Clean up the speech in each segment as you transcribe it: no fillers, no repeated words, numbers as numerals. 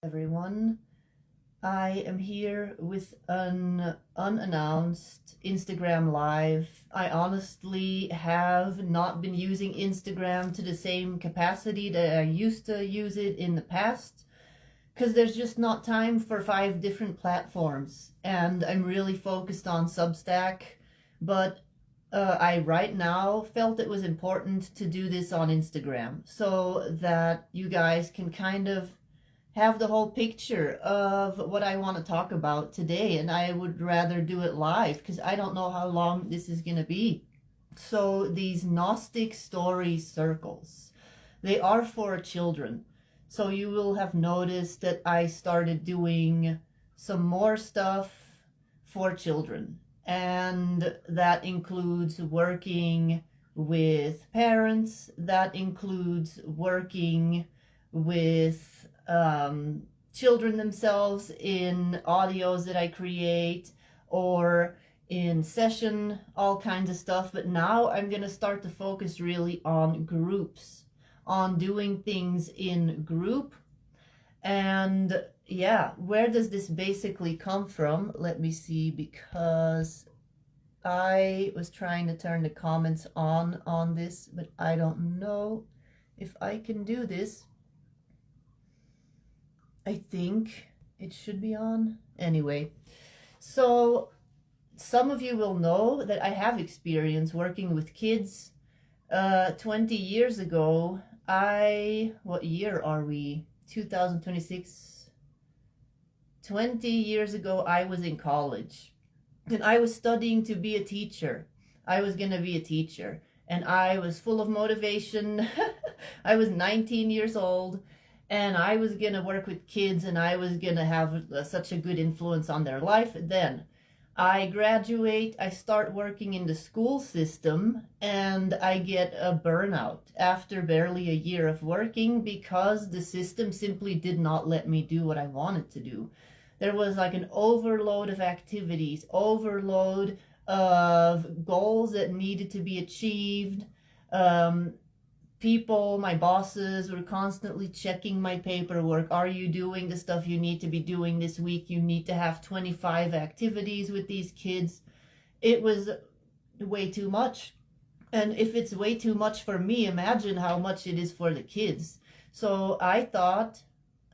Everyone. I am here with an unannounced Instagram live. I honestly have not been using Instagram to the same capacity that I used to use it in the past because there's just not time for 5 different platforms, and I'm really focused on Substack, but I right now felt it was important to do this on Instagram so that you guys can kind of have the whole picture of what I want to talk about today, and I would rather do it live because I don't know how long this is going to be. So these Gnostic story circles, they are for children. So you will have noticed that I started doing some more stuff for children, and that includes working with parents, that includes working with children themselves in audios that I create or in session, all kinds of stuff. But now I'm going to start to focus really on groups, on doing things in group. And yeah, where does this basically come from? Let me see, because I was trying to turn the comments on this, but I don't know if I can do this. I think it should be on. Anyway, so some of you will know that I have experience working with kids. 20 years ago, what year are we? 2026. 20 years ago, I was in college. And I was studying to be a teacher. I was going to be a teacher. And I was full of motivation. I was 19 years old. And I was going to work with kids, and I was going to have such a good influence on their life. Then I graduate, I start working in the school system, and I get a burnout after barely a year of working because the system simply did not let me do what I wanted to do. There was like an overload of activities, overload of goals that needed to be achieved. People, my bosses, were constantly checking my paperwork. Are you doing the stuff you need to be doing this week? You need to have 25 activities with these kids. It was way too much. And if it's way too much for me, imagine how much it is for the kids. So I thought,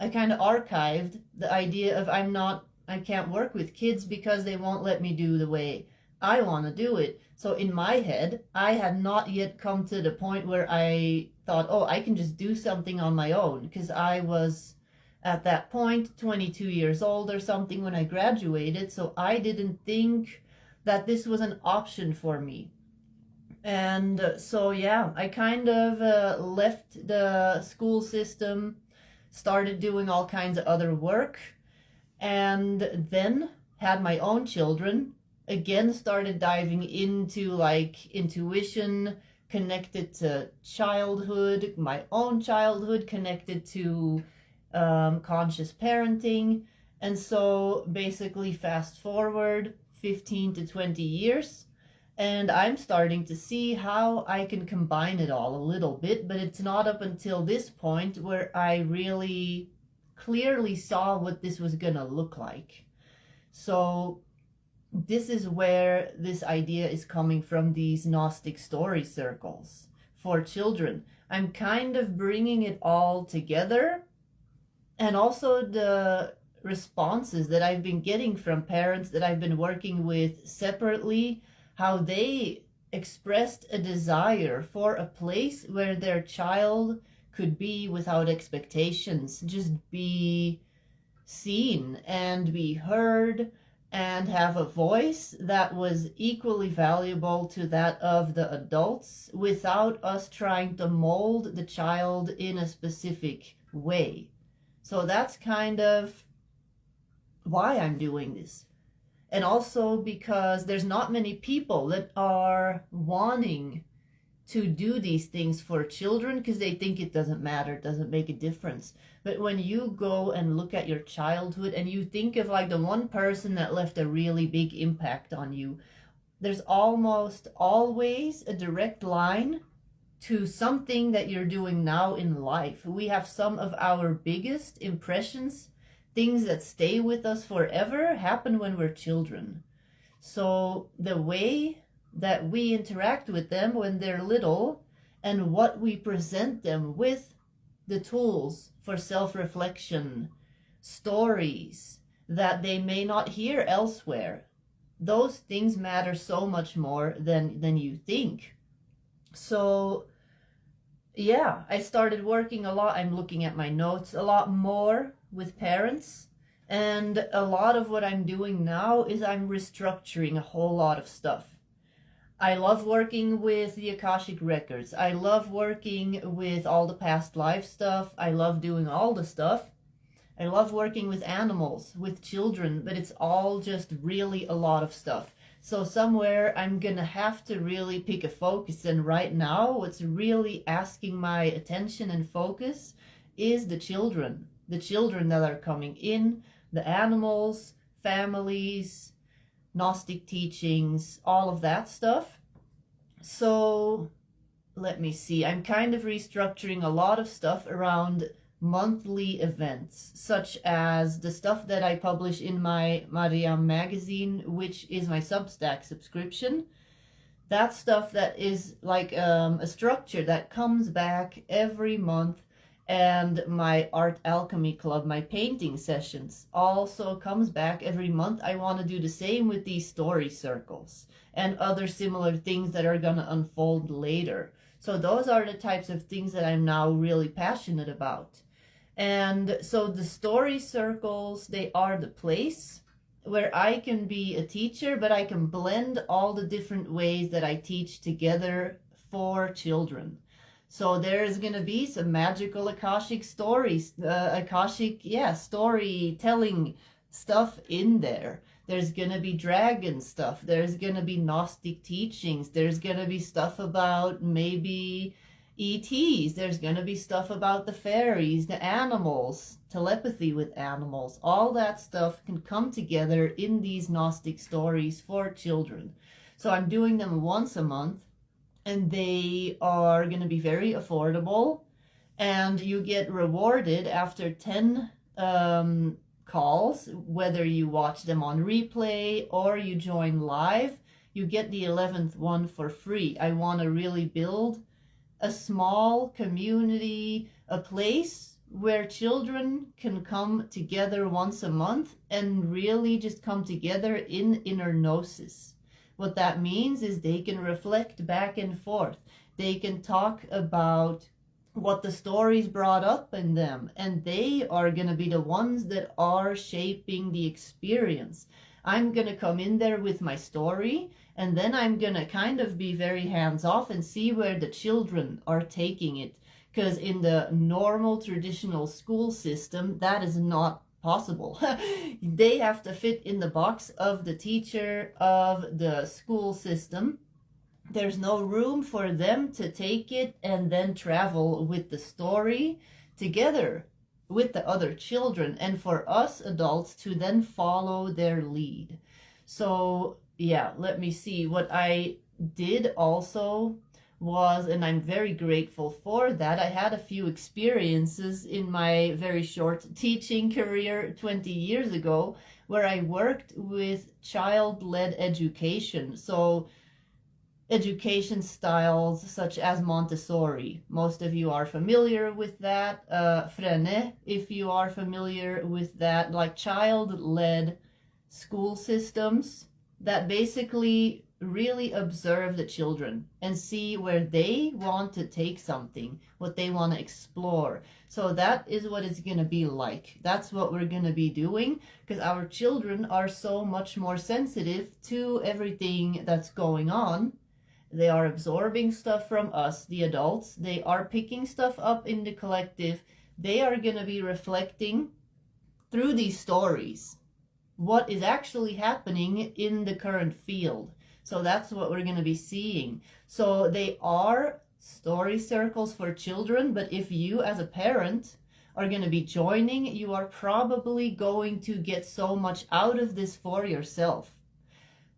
I kind of archived the idea of I can't work with kids because they won't let me do the way I want to do it. So in my head, I had not yet come to the point where I thought, oh, I can just do something on my own, because I was at that point 22 years old or something when I graduated. So I didn't think that this was an option for me. And so, yeah, I kind of left the school system, started doing all kinds of other work, and then had my own children. Again, started diving into like intuition connected to childhood, my own childhood connected to conscious parenting. And so basically fast forward 15 to 20 years, and I'm starting to see how I can combine it all a little bit, but it's not up until this point where I really clearly saw what this was gonna look like. So this is where this idea is coming from, these Gnostic story circles for children. I'm kind of bringing it all together, and also the responses that I've been getting from parents that I've been working with separately, how they expressed a desire for a place where their child could be without expectations, just be seen and be heard, and have a voice that was equally valuable to that of the adults without us trying to mold the child in a specific way. So that's kind of why I'm doing this. And also because there's not many people that are wanting to do these things for children because they think it doesn't matter, it doesn't make a difference. But when you go and look at your childhood and you think of like the one person that left a really big impact on you, there's almost always a direct line to something that you're doing now in life. We have some of our biggest impressions things that stay with us forever happen when we're children. So the way that we interact with them when they're little and what we present them with, the tools for self-reflection, stories that they may not hear elsewhere, those things matter so much more than you think. So yeah, I started working a lot. I'm looking at my notes a lot more with parents. And a lot of what I'm doing now is I'm restructuring a whole lot of stuff. I love working with the Akashic Records. I love working with all the past life stuff. I love doing all the stuff. I love working with animals, with children, but it's all just really a lot of stuff. So somewhere I'm gonna have to really pick a focus, and right now what's really asking my attention and focus is the children that are coming in, the animals, families, Gnostic teachings, all of that stuff. So let me see, I'm kind of restructuring a lot of stuff around monthly events, such as the stuff that I publish in my Mariam magazine, which is my Substack subscription. That stuff that is like a structure that comes back every month, and my Art Alchemy Club, my painting sessions, also comes back every month. I want to do the same with these story circles and other similar things that are going to unfold later. So those are the types of things that I'm now really passionate about. And so the story circles, they are the place where I can be a teacher, but I can blend all the different ways that I teach together for children. So there's going to be some magical Akashic stories, storytelling stuff in there. There's going to be dragon stuff. There's going to be Gnostic teachings. There's going to be stuff about maybe ETs. There's going to be stuff about the fairies, the animals, telepathy with animals. All that stuff can come together in these Gnostic stories for children. So I'm doing them once a month, and they are going to be very affordable, and you get rewarded after 10 calls, whether you watch them on replay or you join live. You get the 11th one for free. I want to really build a small community, a place where children can come together once a month and really just come together in inner gnosis. What that means is they can reflect back and forth. They can talk about what the stories brought up in them, and they are going to be the ones that are shaping the experience. I'm going to come in there with my story, and then I'm going to kind of be very hands-off and see where the children are taking it. Because in the normal traditional school system, that is not possible. They have to fit in the box of the teacher, of the school system. There's no room for them to take it and then travel with the story together with the other children, and for us adults to then follow their lead. So yeah, let me see. What I did also was, and I'm very grateful for that, I had a few experiences in my very short teaching career 20 years ago where I worked with child-led education. So education styles such as Montessori. Most of you are familiar with that. Essene, if you are familiar with that, like child-led school systems that basically really observe the children and see where they want to take something, what they want to explore. So that is what it's going to be like. That's what we're going to be doing, because our children are so much more sensitive to everything that's going on. They are absorbing stuff from us, the adults. They are picking stuff up in the collective. They are going to be reflecting through these stories what is actually happening in the current field. So that's what we're going to be seeing. So they are story circles for children, but if you as a parent are going to be joining, you are probably going to get so much out of this for yourself.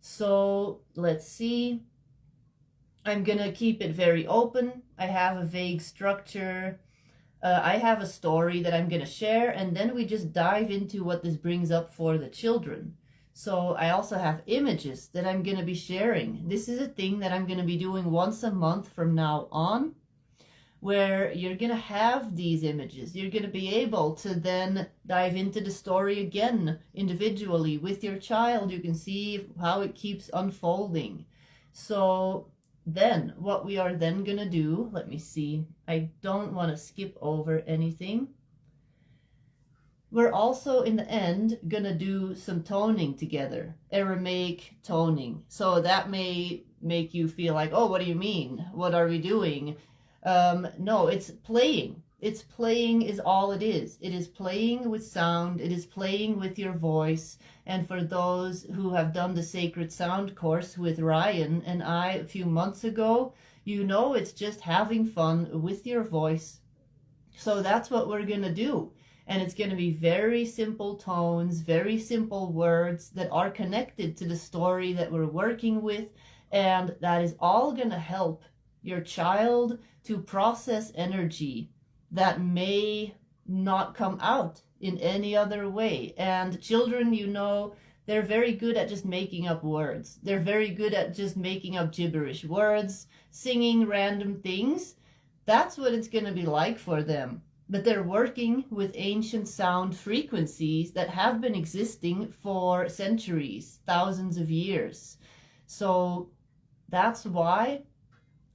So let's see. I'm going to keep it very open. I have a vague structure. I have a story that I'm going to share, and then we just dive into what this brings up for the children. So I also have images that I'm going to be sharing. This is a thing that I'm going to be doing once a month from now on, where you're going to have these images. You're going to be able to then dive into the story again individually with your child. You can see how it keeps unfolding. So then what we are then going to do, let me see, I don't want to skip over anything. We're also in the end going to do some toning together, Aramaic toning. So that may make you feel like, oh, what do you mean? What are we doing? No, it's playing. It's playing is all it is. It is playing with sound. It is playing with your voice. And for those who have done the Sacred Sound course with Ryan and I a few months ago, you know it's just having fun with your voice. So that's what we're going to do. And it's going to be very simple tones, very simple words that are connected to the story that we're working with. And that is all going to help your child to process energy that may not come out in any other way. And children, you know, they're very good at just making up words. They're very good at just making up gibberish words, singing random things. That's what it's going to be like for them. But they're working with ancient sound frequencies that have been existing for centuries, thousands of years. So that's why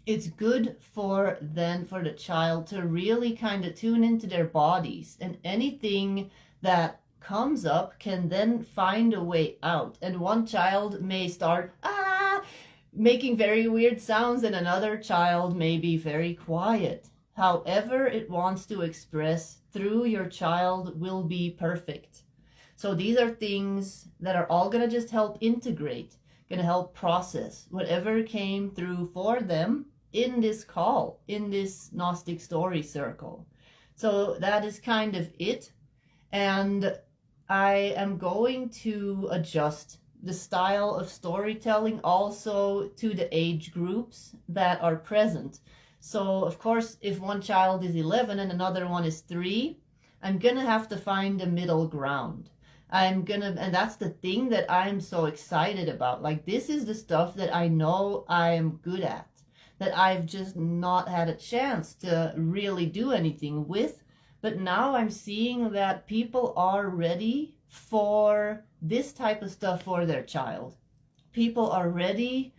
it's good for the child to really kind of tune into their bodies, and anything that comes up can then find a way out. And one child may start making very weird sounds, and another child may be very quiet. However it wants to express through your child will be perfect. So these are things that are all going to just help integrate, going to help process whatever came through for them in this call, in this Gnostic story circle. So that is kind of it. And I am going to adjust the style of storytelling also to the age groups that are present. So of course, if one child is 11 and another one is 3, I'm gonna have to find a middle ground. And that's the thing that I'm so excited about. Like, this is the stuff that I know I am good at, that I've just not had a chance to really do anything with. But now I'm seeing that people are ready for this type of stuff for their child. People are ready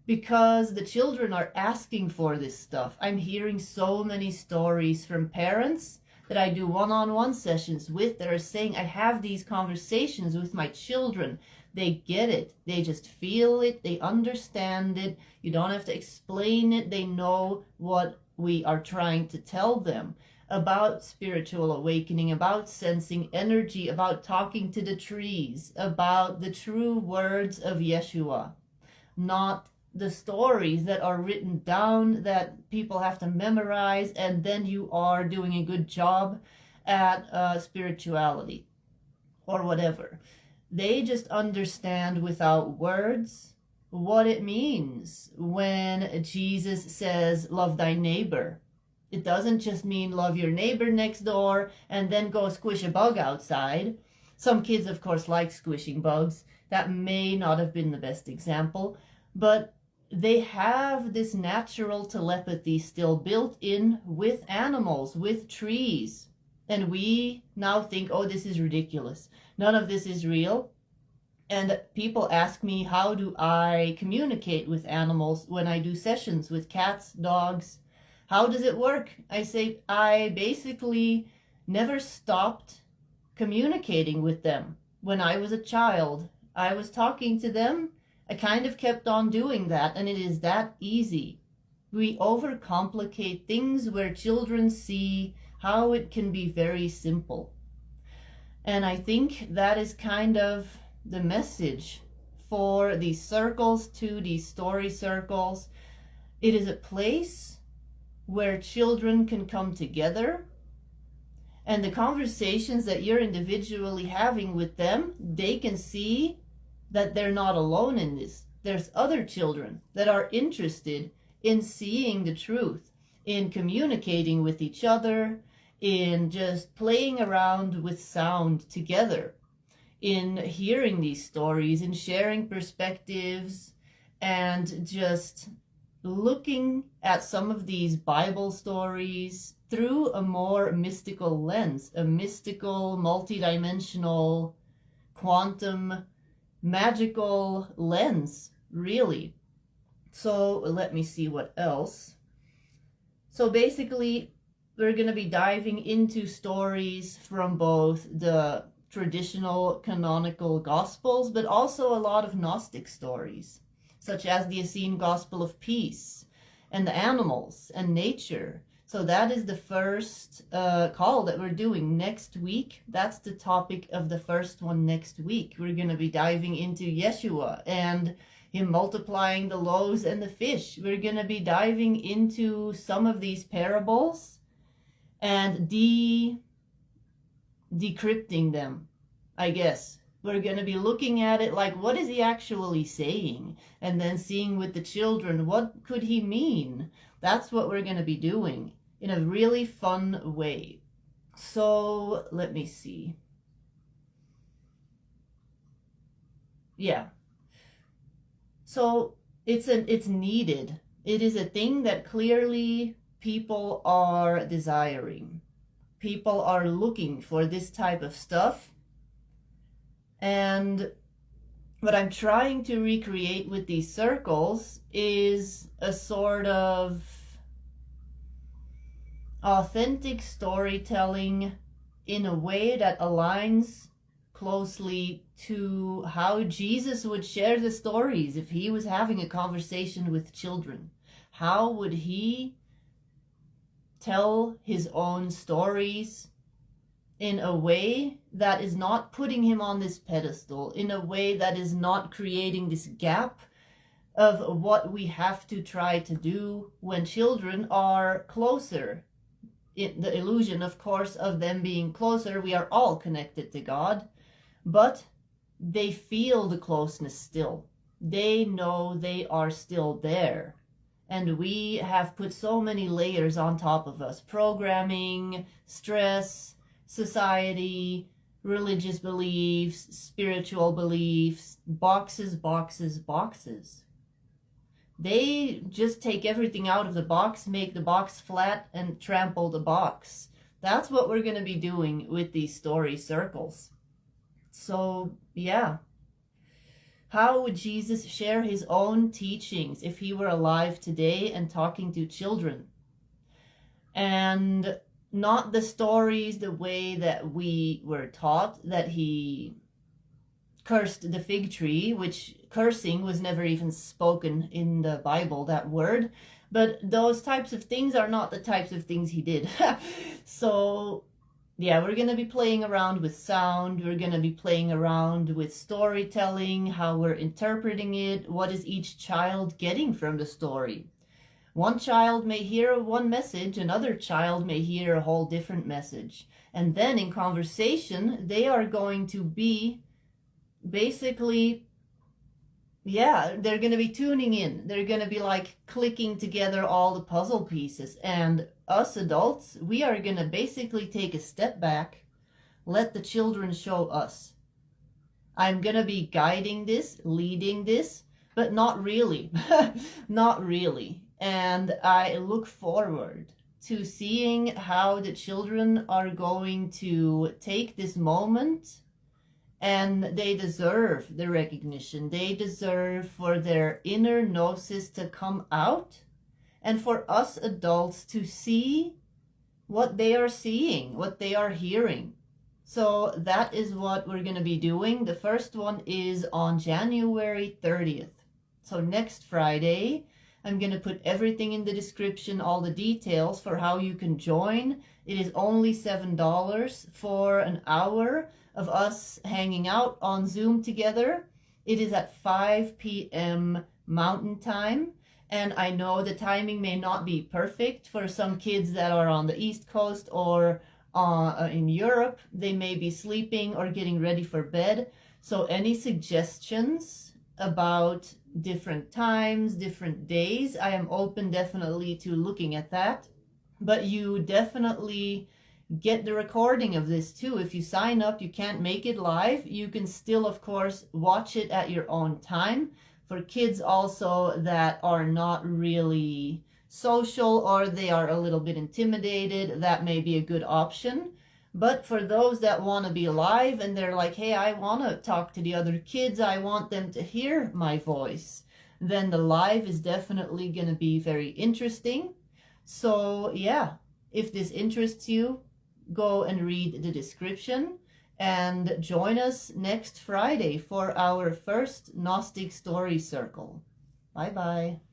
because the children are asking for this stuff. I'm hearing so many stories from parents that I do one-on-one sessions with that are saying, I have these conversations with my children. They get it. They just feel it. They understand it. You don't have to explain it. They know what we are trying to tell them about spiritual awakening, about sensing energy, about talking to the trees, about the true words of Yeshua, not the stories that are written down that people have to memorize, and then you are doing a good job at spirituality or whatever. They just understand without words what it means when Jesus says, love thy neighbor. It doesn't just mean love your neighbor next door and then go squish a bug outside. Some kids, of course, like squishing bugs. That may not have been the best example, but they have this natural telepathy still built in with animals, with trees. And we now think, oh, this is ridiculous. None of this is real. And people ask me, how do I communicate with animals when I do sessions with cats, dogs? How does it work? I say, I basically never stopped communicating with them. When I was a child, I was talking to them. I kind of kept on doing that, and it is that easy. We overcomplicate things where children see how it can be very simple. And I think that is kind of the message for these circles, too, these story circles. It is a place where children can come together, and the conversations that you're individually having with them, they can see that they're not alone in this. There's other children that are interested in seeing the truth, in communicating with each other, in just playing around with sound together, in hearing these stories, in sharing perspectives, and just looking at some of these Bible stories through a more mystical lens, a mystical, multidimensional, quantum, magical lens, really. So let me see what else. So basically, we're going to be diving into stories from both the traditional canonical Gospels, but also a lot of Gnostic stories, such as the Essene Gospel of Peace, and the animals and nature. So that is the first call that we're doing next week. That's the topic of the first one next week. We're going to be diving into Yeshua and him multiplying the loaves and the fish. We're going to be diving into some of these parables and decrypting them, I guess. We're going to be looking at it like, what is he actually saying? And then seeing with the children, what could he mean? That's what we're going to be doing in a really fun way. So let me see. Yeah. So it's needed. It is a thing that clearly people are desiring. People are looking for this type of stuff. And what I'm trying to recreate with these circles is a sort of authentic storytelling in a way that aligns closely to how Jesus would share the stories if he was having a conversation with children. How would he tell his own stories in a way that is not putting him on this pedestal, in a way that is not creating this gap of what we have to try to do when children are closer. The illusion, of course, of them being closer, we are all connected to God, but they feel the closeness still. They know they are still there. And we have put so many layers on top of us: programming, stress, society, religious beliefs, spiritual beliefs, boxes, boxes, boxes. They just take everything out of the box, make the box flat, and trample the box. That's what we're going to be doing with these story circles. So, yeah. How would Jesus share his own teachings if he were alive today and talking to children? And not the stories the way that we were taught, that he cursed the fig tree, which cursing was never even spoken in the Bible, that word. But those types of things are not the types of things he did. So, yeah, we're going to be playing around with sound. We're going to be playing around with storytelling, how we're interpreting it. What is each child getting from the story? One child may hear one message, another child may hear a whole different message. And then in conversation, they are going to be basically, yeah, they're going to be tuning in. They're going to be like clicking together all the puzzle pieces. And us adults, we are going to basically take a step back, let the children show us. I'm going to be guiding this, leading this, but not really. Not really. And I look forward to seeing how the children are going to take this moment. And they deserve the recognition. They deserve for their inner gnosis to come out, and for us adults to see what they are seeing, what they are hearing. So that is what we're going to be doing. The first one is on January 30th. So next Friday, I'm going to put everything in the description, all the details for how you can join. It is only $7 for an hour of us hanging out on Zoom together. It is at 5 p.m. Mountain Time. And I know the timing may not be perfect for some kids that are on the East Coast or in Europe. They may be sleeping or getting ready for bed. So any suggestions about different times, different days, I am open definitely to looking at that. But you definitely get the recording of this too. If you sign up, you can't make it live. You can still, of course, watch it at your own time. For kids also that are not really social or they are a little bit intimidated, that may be a good option. But for those that want to be live and they're like, hey, I want to talk to the other kids, I want them to hear my voice, then the live is definitely going to be very interesting. So yeah, if this interests you, go and read the description and join us next Friday for our first Gnostic Story Circle. Bye-bye.